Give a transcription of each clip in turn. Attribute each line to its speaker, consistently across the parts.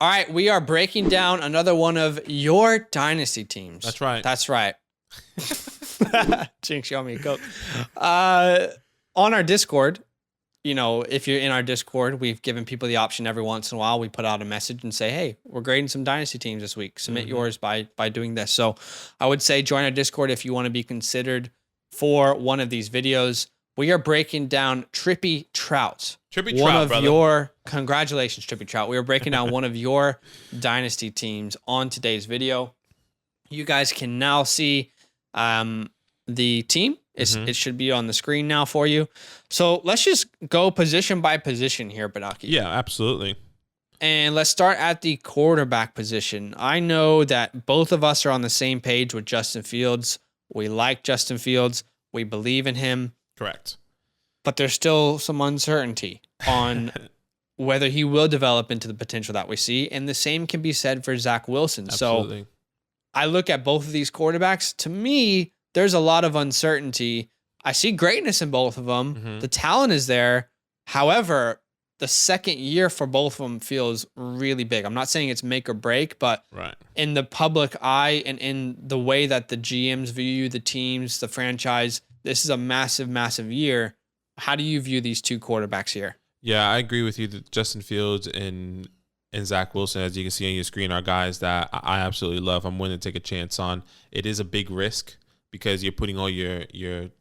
Speaker 1: All right, we are breaking down another one of your Dynasty teams.
Speaker 2: That's right.
Speaker 1: That's right. Jinx, you owe me a Coke. On our Discord, if you're in our Discord, we've given people the option every once in a while. We put out a message and say, hey, we're grading some Dynasty teams this week. Submit yours by doing this. So I would say join our Discord if you want to be considered for one of these videos. We are breaking down TrippyTrout. Congratulations, TrippyTrout. We are breaking down one of your Dynasty teams on today's video. You guys can now see the team. It should be on the screen now for you. So let's just go position by position here, Badake.
Speaker 2: Yeah, absolutely.
Speaker 1: And let's start at the quarterback position. I know that both of us are on the same page with Justin Fields. We like Justin Fields. We believe in him.
Speaker 2: Correct.
Speaker 1: But there's still some uncertainty on whether he will develop into the potential that we see. And the same can be said for Zach Wilson.
Speaker 2: Absolutely.
Speaker 1: So I look at both of these quarterbacks. To me, there's a lot of uncertainty. I see greatness in both of them. The talent is there. However, the second year for both of them feels really big. I'm not saying it's make or break, but in the public eye and in the way that the GMs view the teams, the franchise, this is a massive, massive year. How do you view these two quarterbacks here?
Speaker 2: Yeah, I agree with you that Justin Fields and Zach Wilson, as you can see on your screen, are guys that I absolutely love. I'm willing to take a chance on. It is a big risk because you're putting all your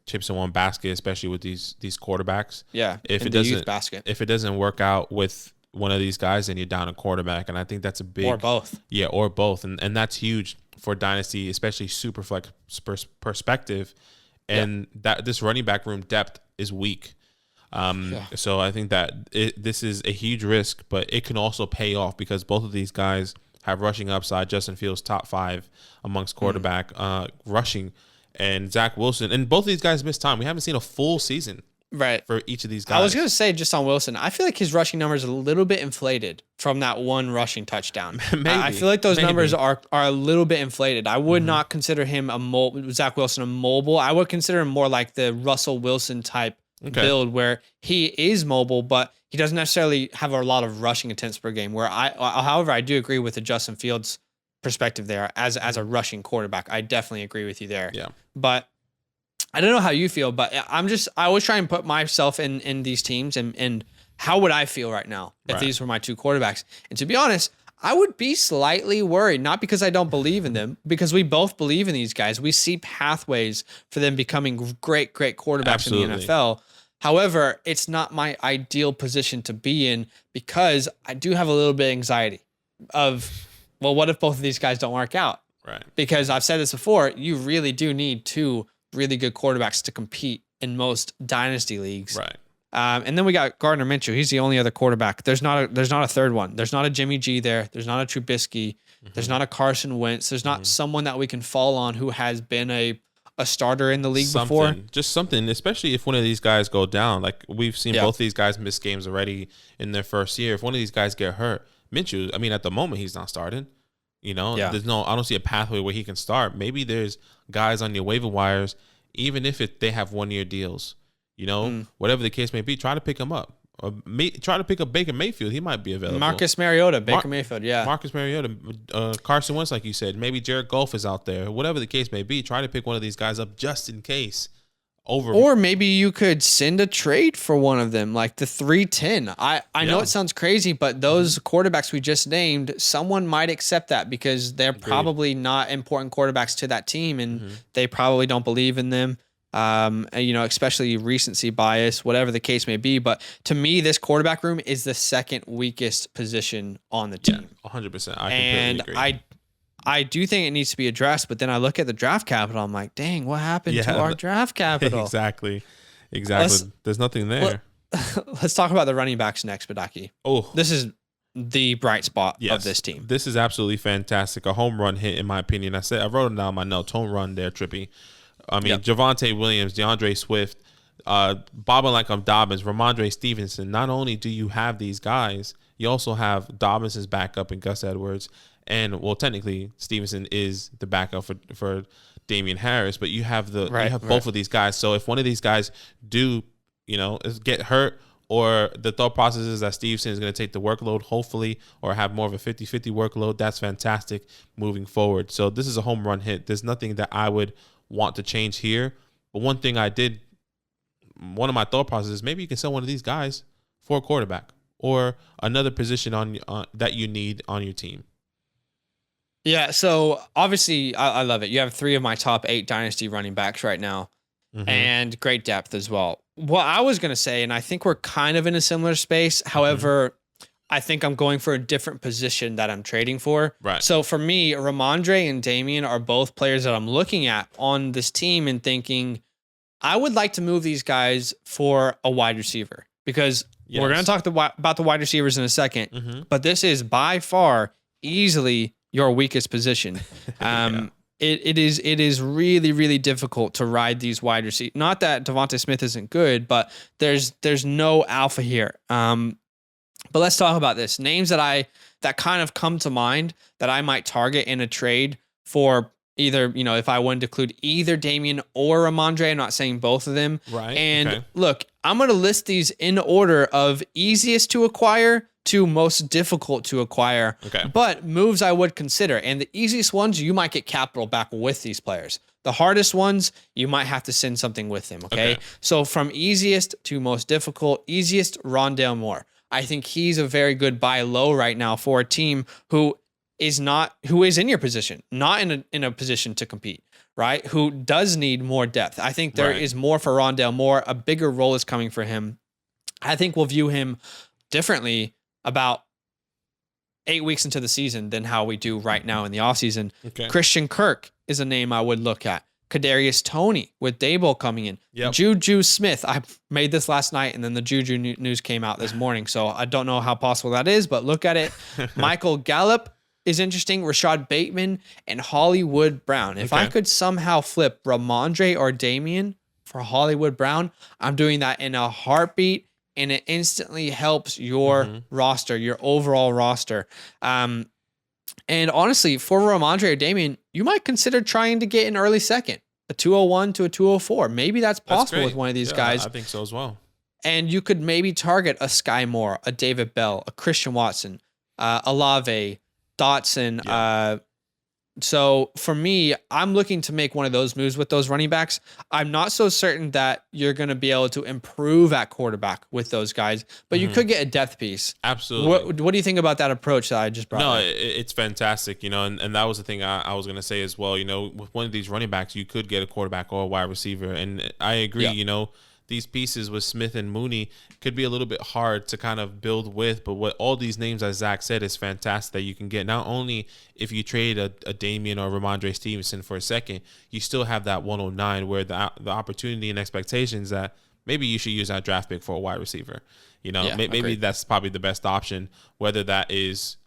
Speaker 2: chips in one basket, especially with these quarterbacks.
Speaker 1: Yeah,
Speaker 2: if it doesn't work out with one of these guys, then you're down a quarterback, and I think that's a big
Speaker 1: or both.
Speaker 2: Yeah, or both, and that's huge for Dynasty, especially super flex perspective, and that this running back room depth is weak. So I think that this is a huge risk, but it can also pay off because both of these guys have rushing upside. Justin Fields top 5 amongst quarterback rushing. And Zach Wilson, and both of these guys missed time. We haven't seen a full season for each of these guys.
Speaker 1: I was going to say, just on Wilson, I feel like his rushing numbers are a little bit inflated from that one rushing touchdown. I feel like those numbers are a little bit inflated. I would not consider him Zach Wilson a mobile. I would consider him more like the Russell Wilson type build where he is mobile, but he doesn't necessarily have a lot of rushing attempts per game. However, I do agree with the Justin Fields perspective there as a rushing quarterback. I definitely agree with you there.
Speaker 2: Yeah.
Speaker 1: But I don't know how you feel, but I always try and put myself in these teams and how would I feel right now if these were my two quarterbacks? And to be honest, I would be slightly worried, not because I don't believe in them, because we both believe in these guys. We see pathways for them becoming great quarterbacks in the NFL. However, it's not my ideal position to be in because I do have a little bit of anxiety of, well, what if both of these guys don't work out?
Speaker 2: Right.
Speaker 1: Because I've said this before, you really do need two really good quarterbacks to compete in most dynasty leagues.
Speaker 2: Right.
Speaker 1: And then we got Gardner Minshew. He's the only other quarterback. There's not a third one. There's not a Jimmy G there. There's not a Trubisky. There's not a Carson Wentz. There's not someone that we can fall on who has been a starter in the league before.
Speaker 2: Just something, especially if one of these guys go down. Like we've seen both these guys miss games already in their first year. If one of these guys get hurt, Minshew, I mean, at the moment he's not starting. I don't see a pathway where he can start. Maybe there's guys on your waiver wires, even if they have 1-year deals. Whatever the case may be, try to pick him up. Or try to pick up Baker Mayfield. He might be available.
Speaker 1: Marcus Mariota, Baker Mayfield, yeah.
Speaker 2: Marcus Mariota, Carson Wentz, like you said. Maybe Jared Goff is out there. Whatever the case may be, try to pick one of these guys up just in case. Or
Speaker 1: maybe you could send a trade for one of them, like the 310. I know it sounds crazy, but those quarterbacks we just named, someone might accept that because they're probably not important quarterbacks to that team, and they probably don't believe in them. Especially recency bias, whatever the case may be. But to me, this quarterback room is the second weakest position on the team.
Speaker 2: 100%. I completely agree.
Speaker 1: I do think it needs to be addressed, but then I look at the draft capital. I'm like, dang, what happened to our draft capital?
Speaker 2: Exactly. There's nothing there.
Speaker 1: Let's talk about the running backs next, Badake.
Speaker 2: Oh,
Speaker 1: this is the bright spot of this team.
Speaker 2: This is absolutely fantastic. A home run hit, in my opinion. I wrote it down in my notes. Home run there, Trippy. I mean, Javonte Williams, DeAndre Swift, bobbing like I'm Dobbins, Ramondre Stevenson. Not only do you have these guys, you also have Dobbins' backup and Gus Edwards. And, well, technically, Stevenson is the backup for Damian Harris, but you have both of these guys. So if one of these guys do, get hurt or the thought process is that Stevenson is going to take the workload, hopefully, or have more of a 50-50 workload. That's fantastic moving forward. So this is a home run hit. There's nothing that I would want to change here. But one of my thought processes is maybe you can sell one of these guys for a quarterback or another position on that you need on your team.
Speaker 1: Yeah, so obviously I love it. You have 3 of my top 8 dynasty running backs right now, and great depth as well. What I was going to say, and I think we're kind of in a similar space. However, I think I'm going for a different position that I'm trading for.
Speaker 2: Right.
Speaker 1: So for me, Ramondre and Damian are both players that I'm looking at on this team and thinking, I would like to move these guys for a wide receiver because we're going to talk about the wide receivers in a second, but this is by far easily your weakest position. It is really, really difficult to ride these wide receivers. Not that Devonta Smith isn't good, but there's no alpha here. But let's talk about this. Names that kind of come to mind that I might target in a trade for either, if I wanted to include either Damian or Ramondre. I'm not saying both of them.
Speaker 2: Right.
Speaker 1: And look, I'm going to list these in order of easiest to acquire to most difficult to acquire, but moves I would consider. And the easiest ones, you might get capital back with these players. The hardest ones, you might have to send something with them, okay? So from easiest to most difficult, easiest, Rondale Moore. I think he's a very good buy low right now for a team who is in your position, not in a position to compete, right? Who does need more depth. I think there is more for Rondale Moore. A bigger role is coming for him. I think we'll view him differently about 8 weeks into the season than how we do right now in the offseason. Christian Kirk is a name I would look at. Kadarius Toney with Daboll coming in. Juju Smith. I made this last night, and then the Juju news came out this morning, so I don't know how possible that is, but look at it. Michael Gallup is interesting. Rashad Bateman and Hollywood Brown. If I could somehow flip Ramondre or Damian for Hollywood Brown, I'm doing that in a heartbeat. And it instantly helps your roster, your overall roster. And honestly, for Ramondre or Damian, you might consider trying to get an early second, a 201 to a 204. Maybe that's possible with one of these guys.
Speaker 2: I think so as well.
Speaker 1: And you could maybe target a Sky Moore, a David Bell, a Christian Watson, Olave, Dotson. So for me, I'm looking to make one of those moves with those running backs. I'm not so certain that you're going to be able to improve at quarterback with those guys, but you could get a depth piece.
Speaker 2: Absolutely.
Speaker 1: What do you think about that approach that I just brought up?
Speaker 2: It's fantastic, and that was the thing I was going to say as well. With one of these running backs, you could get a quarterback or a wide receiver. And I agree, these pieces with Smith and Mooney could be a little bit hard to kind of build with, but what all these names, as Zach said, is fantastic that you can get. Not only if you trade a Damian or Ramondre Stevenson for a second, you still have that 109 where the opportunity and expectations that maybe you should use that draft pick for a wide receiver. Maybe that's probably the best option, whether that is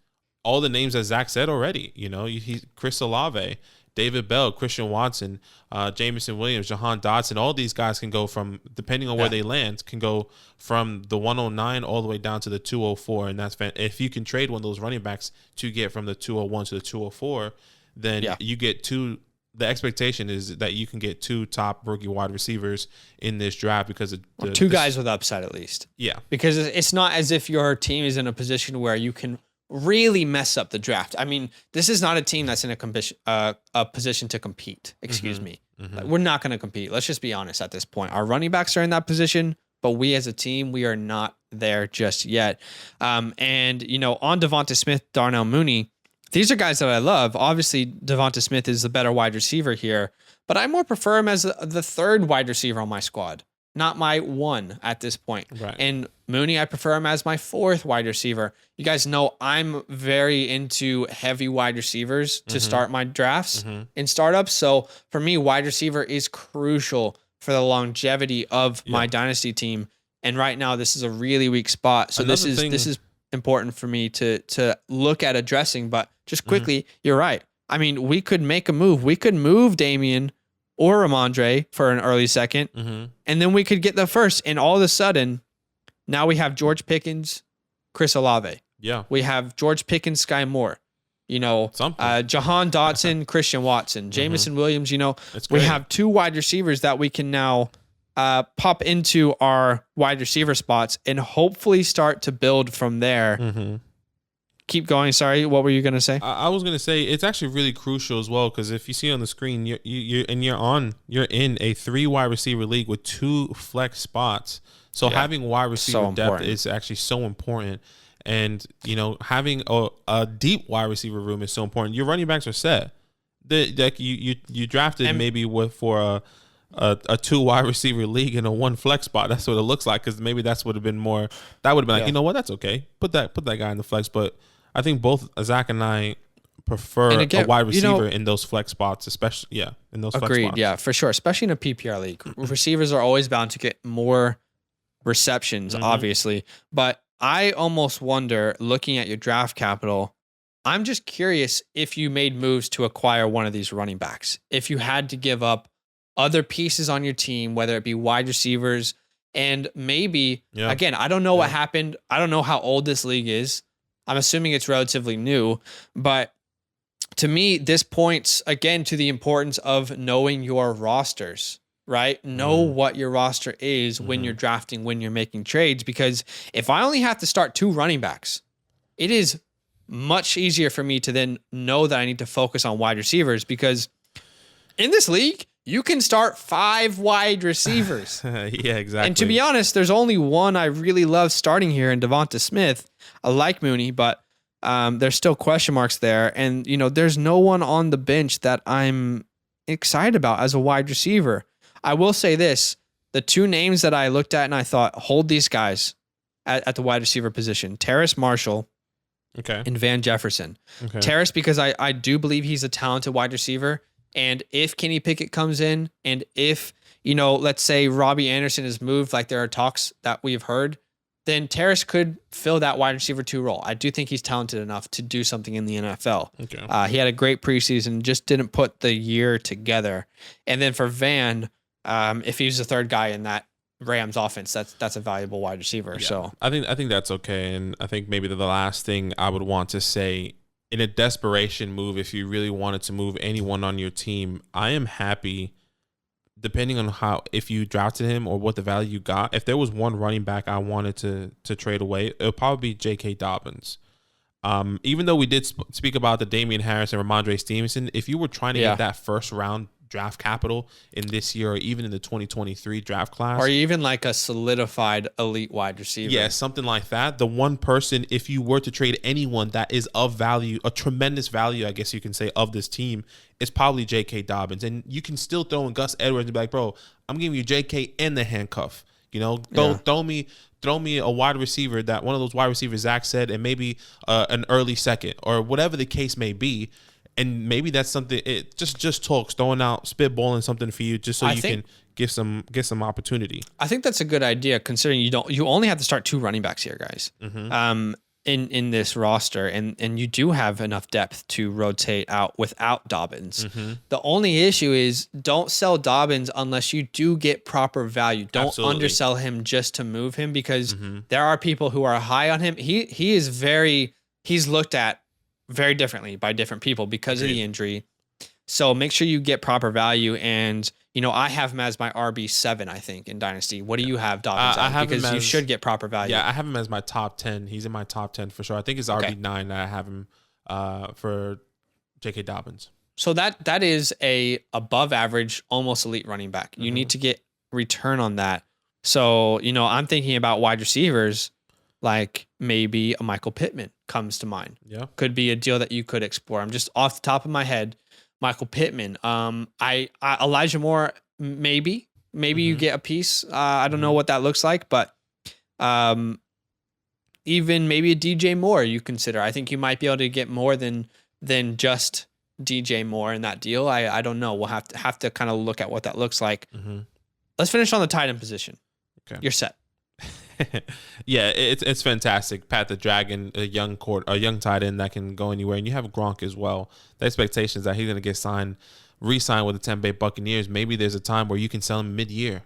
Speaker 2: all the names that Zach said already. Chris Olave, David Bell, Christian Watson, Jameson Williams, Jahan Dotson, all these guys can go from, depending on where they land, can go from the 109 all the way down to the 204. And that's if you can trade one of those running backs to get from the 201 to the 204, then you get two. The expectation is that you can get 2 top rookie wide receivers in this draft because of
Speaker 1: two guys with upside at least.
Speaker 2: Yeah.
Speaker 1: Because it's not as if your team is in a position where you can really mess up the draft. I mean, this is not a team that's in a position to compete. Excuse me. Like, we're not going to compete. Let's just be honest at this point. Our running backs are in that position, but we as a team, we are not there just yet. And, on Devonta Smith, Darnell Mooney, these are guys that I love. Obviously, Devonta Smith is the better wide receiver here, but I more prefer him as the third wide receiver on my squad, not my one at this point.
Speaker 2: Right.
Speaker 1: And Mooney, I prefer him as my 4th wide receiver. You guys know I'm very into heavy wide receivers to start my drafts in startups. So for me, wide receiver is crucial for the longevity of my dynasty team. And right now, this is a really weak spot. So this is important for me to look at addressing. But just quickly, you're right. I mean, we could make a move. We could move Damian or Ramondre for an early second, and then we could get the first. And all of a sudden, now we have George Pickens, Chris Olave.
Speaker 2: Yeah.
Speaker 1: We have George Pickens, Sky Moore. Jahan Dotson, Christian Watson, Jameson Williams. We have 2 wide receivers that we can now pop into our wide receiver spots and hopefully start to build from there.
Speaker 2: Mm-hmm.
Speaker 1: Keep going. Sorry, what were you gonna say?
Speaker 2: I was gonna say it's actually really crucial as well, because if you see on the screen, you're in a 3 wide receiver league with 2 flex spots. So having wide receiver depth is actually so important. And, having a deep wide receiver room is so important. Your running backs are set. You drafted maybe for a 2 wide receiver league in a 1 flex spot. That's what it looks like, because maybe that would have been like, you know what, that's okay. Put that guy in the flex. But I think both Zach and I prefer a wide receiver in those flex spots, especially in those flex spots.
Speaker 1: Agreed, yeah, for sure. Especially in a PPR league, receivers are always bound to get more receptions, obviously. But I almost wonder, looking at your draft capital, I'm just curious if you made moves to acquire one of these running backs. If you had to give up other pieces on your team, whether it be wide receivers, and maybe, again, I don't know what happened. I don't know how old this league is. I'm assuming it's relatively new, but to me, this points again to the importance of knowing your rosters, right? Know what your roster is when you're drafting, when you're making trades, because if I only have to start 2 running backs, it is much easier for me to then know that I need to focus on wide receivers, because in this league, you can start 5 wide receivers.
Speaker 2: Yeah, exactly.
Speaker 1: And to be honest, there's only one I really love starting here in Devonta Smith. I like Mooney, but there's still question marks there. And, there's no one on the bench that I'm excited about as a wide receiver. I will say this. The 2 names that I looked at and I thought, hold these guys at the wide receiver position, Terrace Marshall and Van Jefferson. Terrace, because I do believe he's a talented wide receiver. And if Kenny Pickett comes in, and if, let's say Robbie Anderson is moved, like there are talks that we've heard, then Terrace could fill that wide receiver 2 role. I do think he's talented enough to do something in the NFL. He had a great preseason, just didn't put the year together. And then for Van, if he's the 3rd guy in that Rams offense, that's a valuable wide receiver. Yeah. So
Speaker 2: I think that's okay. And I think maybe the last thing I would want to say, in a desperation move, if you really wanted to move anyone on your team, I am happy, depending on if you drafted him or what the value you got. If there was one running back I wanted to trade away, it would probably be J.K. Dobbins. Even though we did speak about the Damian Harris and Ramondre Stevenson, if you were trying to get that first round draft capital in this year, or even in the 2023 draft class,
Speaker 1: or even like a solidified elite wide receiver,
Speaker 2: something like that, the one person, if you were to trade anyone that is of value, a tremendous value, I guess you can say, of this team, it's probably J.K. Dobbins. And you can still throw in Gus Edwards and be like, bro, I'm giving you J.K. and the handcuff. Throw me a wide receiver, that one of those wide receivers Zach said, and maybe an early second, or whatever the case may be. And maybe that's something. It just talks, throwing out, spitballing something for you, just so you can get some opportunity.
Speaker 1: I think that's a good idea, considering you only have to start 2 running backs here, guys. In this roster, and you do have enough depth to rotate out without Dobbins. The only issue is, don't sell Dobbins unless you do get proper value. Don't undersell him just to move him, because there are people who are high on him. He's looked at very differently by different people because of the injury. So make sure you get proper value. And, I have him as my RB7, I think, in Dynasty. What do you have Dobbins at? Because you should get proper value.
Speaker 2: Yeah, I have him as my top 10. He's in my top 10 for sure. I think it's RB9 that I have him for J.K. Dobbins.
Speaker 1: So that is a above average, almost elite running back. You need to get return on that. So, I'm thinking about wide receivers, like maybe a Michael Pittman comes to mind. Yeah. Could be a deal that you could explore. I'm just off the top of my head, Michael Pittman. I Elijah Moore, maybe you get a piece. I don't know what that looks like, but even maybe a DJ Moore you consider. I think you might be able to get more than just DJ Moore in that deal. I don't know. We'll have to kind of look at what that looks like. Let's finish on the tight end position. Okay. You're set.
Speaker 2: Yeah, it's fantastic. Pat the Dragon, a young tight end that can go anywhere, and you have Gronk as well. The expectation is that he's going to get re-signed with the Tampa Bay Buccaneers. Maybe there's a time where you can sell him mid-year.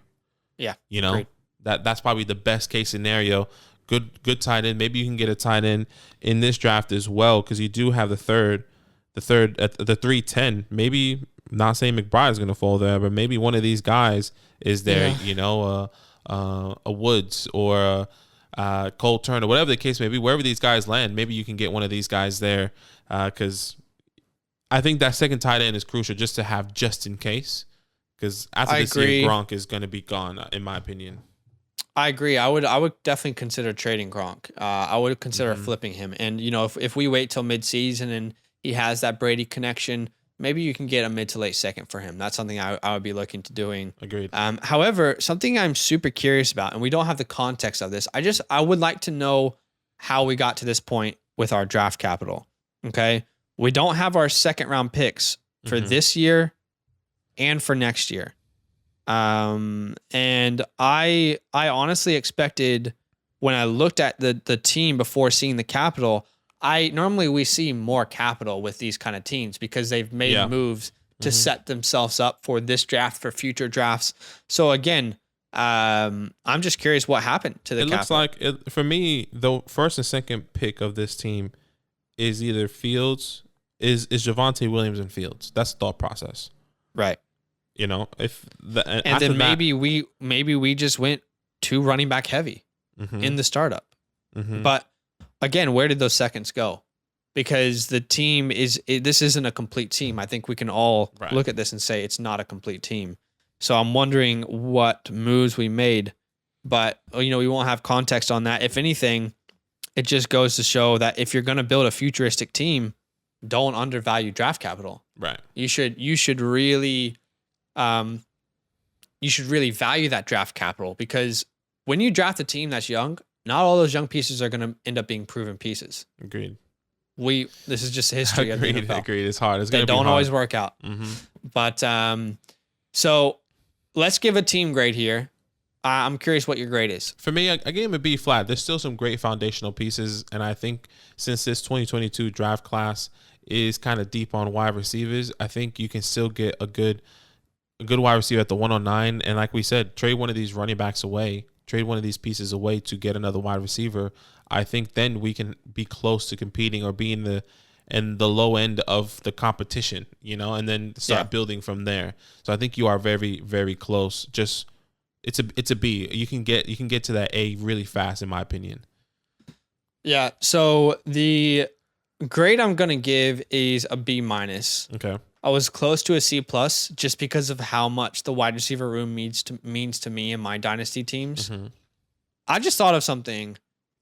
Speaker 1: Yeah,
Speaker 2: great. That's probably the best case scenario. Good tight end. Maybe you can get a tight end in this draft as well, because you do have the 310. Maybe not saying McBride is going to fall there, but maybe one of these guys is there.
Speaker 1: Yeah.
Speaker 2: You know, a Woods or Cole Turner, whatever the case may be. Wherever these guys land, maybe you can get one of these guys there, because I think that second tight end is crucial just to have just in case. Because after this year, Gronk is going to be gone, in my opinion.
Speaker 1: I agree. I would definitely consider trading Gronk. I would consider flipping him. And, you know, if we wait till midseason and he has that Brady connection, maybe you can get a mid to late second for him. That's something I would be looking to doing.
Speaker 2: Agreed.
Speaker 1: However, something I'm super curious about, and we don't have the context of this, I would like to know how we got to this point with our draft capital. Okay. We don't have our second round picks for this year and for next year. And I honestly expected, when I looked at the team before seeing the capital, normally we see more capital with these kind of teams because they've made moves to set themselves up for this draft, for future drafts. So again, I'm just curious what happened to the capital.
Speaker 2: Looks like, for me, the first and second pick of this team is either Fields, is Javonte Williams and Fields. That's the thought process.
Speaker 1: Right.
Speaker 2: You know,
Speaker 1: and then maybe we just went too running back heavy in the startup. But again, where did those seconds go? Because the team this isn't a complete team. I think we can all look at this and say it's not a complete team. So I'm wondering what moves we made, but you know, we won't have context on that. If anything, it just goes to show that if you're going to build a futuristic team, don't undervalue draft capital.
Speaker 2: Right.
Speaker 1: You should really value that draft capital, because when you draft a team that's young, not all those young pieces are going to end up being proven pieces.
Speaker 2: Agreed.
Speaker 1: This is just history.
Speaker 2: Agreed. It's hard. They
Speaker 1: don't always work out. But so let's give a team grade here. I'm curious what your grade is.
Speaker 2: For me, I gave him a B flat. There's still some great foundational pieces, and I think since this 2022 draft class is kind of deep on wide receivers, I think you can still get a good wide receiver at the 109. And like we said, trade one of these running backs away, trade one of these pieces away to get another wide receiver. I think then we can be close to competing or be in the low end of the competition, you know, and then start building from there. So I think you are very, very close. Just it's a B. You can get to that A really fast, in my opinion.
Speaker 1: Yeah. So the grade I'm gonna give is a B minus.
Speaker 2: Okay.
Speaker 1: I was close to a C plus just because of how much the wide receiver room means to me and my dynasty teams. I just thought of something,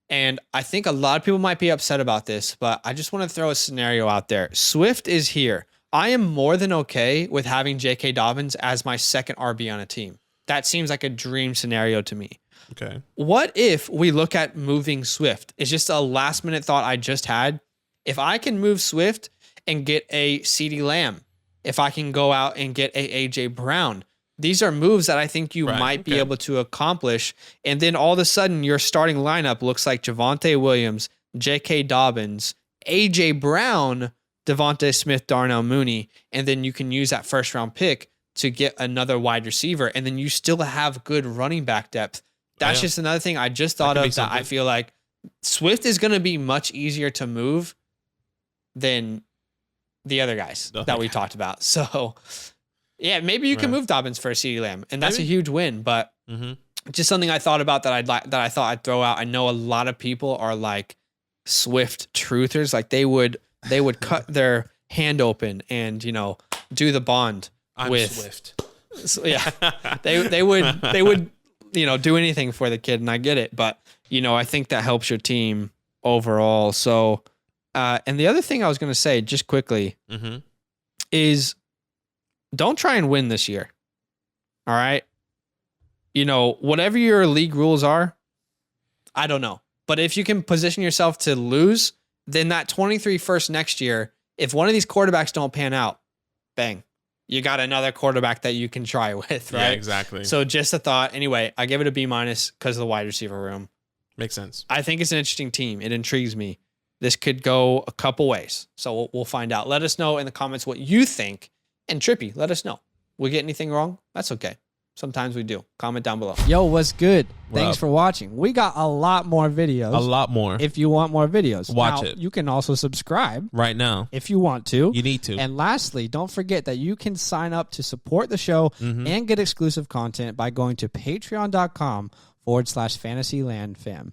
Speaker 1: and I think a lot of people might be upset about this, but I just want to throw a scenario out there. Swift is here. I am more than okay with having J.K. Dobbins as my second RB on a team. That seems like a dream scenario to me.
Speaker 2: Okay.
Speaker 1: What if we look at moving Swift? It's just a last minute thought I just had. If I can move Swift and get a CeeDee Lamb, if I can go out and get a AJ Brown, these are moves that I think you might be able to accomplish. And then all of a sudden your starting lineup looks like Javonte Williams, J.K. Dobbins, AJ Brown, Devontae Smith, Darnell Mooney. And then you can use that first round pick to get another wide receiver. And then you still have good running back depth. That's just another thing I just thought of that I feel like Swift is going to be much easier to move than the other guys that we talked about. So yeah, maybe you can move Dobbins for a CeeDee Lamb, and that's a huge win, but just something I thought about that I thought I'd throw out. I know a lot of people are like Swift truthers. Like they would cut their hand open and, you know, do the bond with
Speaker 2: Swift.
Speaker 1: So, yeah, they would, you know, do anything for the kid, and I get it, but you know, I think that helps your team overall. So, and the other thing I was going to say just quickly is don't try and win this year. All right. You know, whatever your league rules are, I don't know. But if you can position yourself to lose, then that 23 first next year, if one of these quarterbacks don't pan out, bang, you got another quarterback that you can try with, right?
Speaker 2: Yeah, exactly.
Speaker 1: So just a thought. Anyway, I give it a B minus because of the wide receiver room.
Speaker 2: Makes sense.
Speaker 1: I think it's an interesting team. It intrigues me. This could go a couple ways. So we'll find out. Let us know in the comments what you think. And Trippy, let us know. We get anything wrong? That's okay. Sometimes we do. Comment down below.
Speaker 3: Yo, what's good?
Speaker 2: What
Speaker 3: Thanks
Speaker 2: up?
Speaker 3: for watching. We got a lot more videos.
Speaker 2: A lot more.
Speaker 3: If you want more videos.
Speaker 2: Watch
Speaker 3: now,
Speaker 2: it.
Speaker 3: You can also subscribe
Speaker 2: Right now.
Speaker 3: if you want to.
Speaker 2: You need to.
Speaker 3: And lastly, don't forget that you can sign up to support the show and get exclusive content by going to patreon.com/Fantasyland Fam.